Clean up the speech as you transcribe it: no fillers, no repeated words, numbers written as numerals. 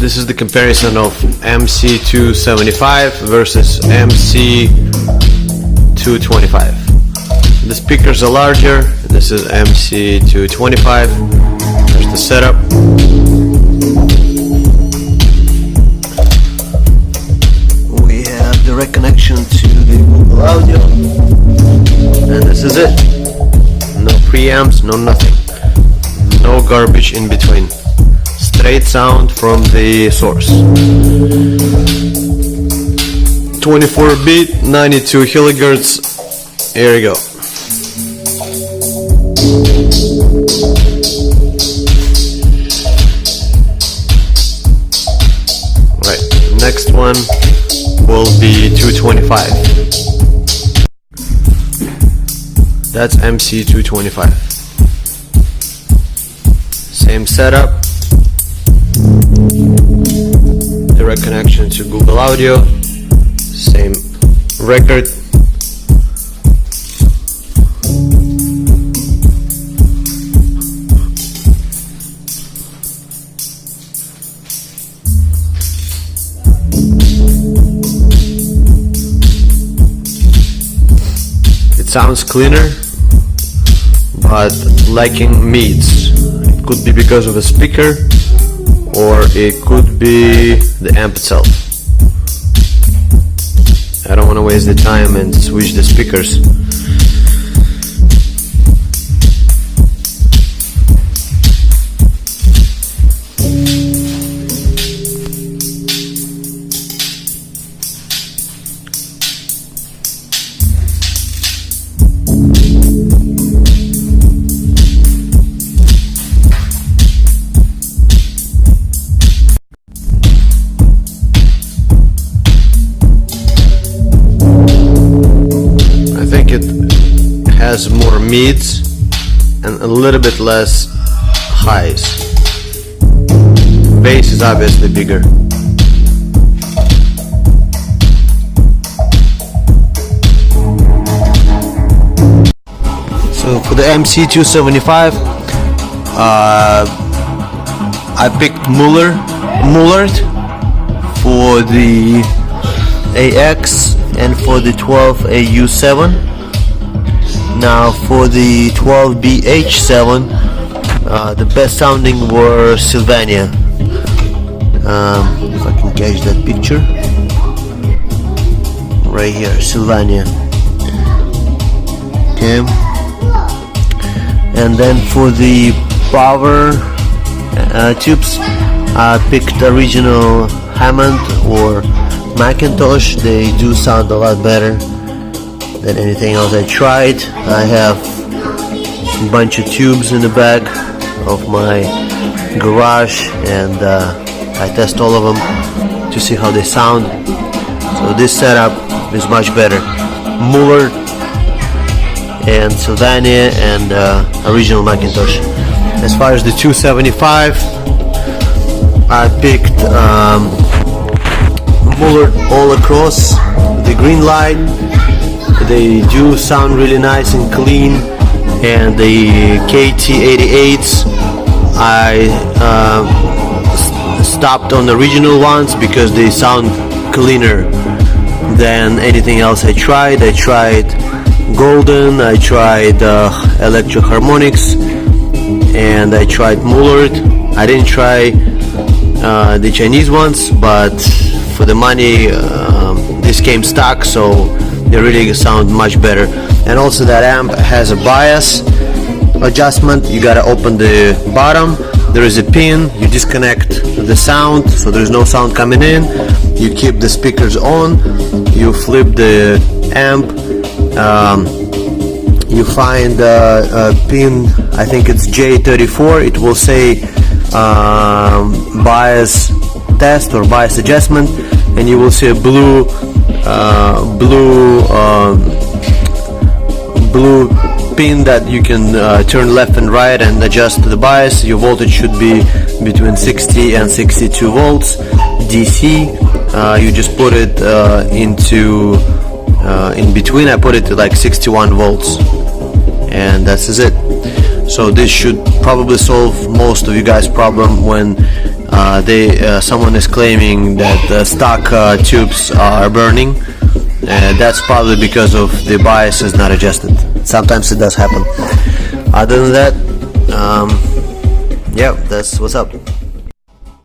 This is the comparison of MC275 versus MC225. The speakers are larger. This is MC225. There's the setup. We have direct connection to the Google Audio, and this is it. No preamps, no nothing, no garbage in between. Straight sound from the source. 24-bit, 92 kilohertz. Here we go. Right, next one will be 225. That's MC225. Same setup. Direct connection to Google Audio, same record. It sounds cleaner, but lacking mids. It could be because of the speaker, or it could be the amp itself. I don't want to waste the time and switch the speakers. Has more mids and a little bit less highs. Bass is obviously bigger. So for the MC275, I picked Mullard for the AX and for the 12AU7. Now for the 12BH7, the best sounding were Sylvania. If I can catch that picture, right here, Sylvania. Okay. And then for the power tubes, I picked original Hammond or McIntosh. They do sound a lot better than anything else I tried. I have a bunch of tubes in the back of my garage, and I test all of them to see how they sound. So this setup is much better. Mullard and Sylvania and original McIntosh. As far as the 275, I picked Mullard all across the green line. They do sound really nice and clean, and the KT88s I stopped on the original ones because they sound cleaner than anything else I tried. I tried Golden, I tried Electro Harmonics, and I tried Mullard. I didn't try the Chinese ones, but for the money this came stock, so they really sound much better. And also that amp has a bias adjustment. You gotta open the bottom, there is a pin, you disconnect the sound so there's no sound coming in, you keep the speakers on, you flip the amp, you find a pin, I think it's J34, it will say bias test or bias adjustment, and you will see a blue pin that you can turn left and right and adjust the bias. Your voltage should be between 60 and 62 volts DC. You just put it into in between. I put it to like 61 volts, and that's it. So this should probably solve most of you guys' problem when someone is claiming that stock tubes are burning. That's probably because of the bias is not adjusted. Sometimes it does happen. Other than that, yeah, that's what's up.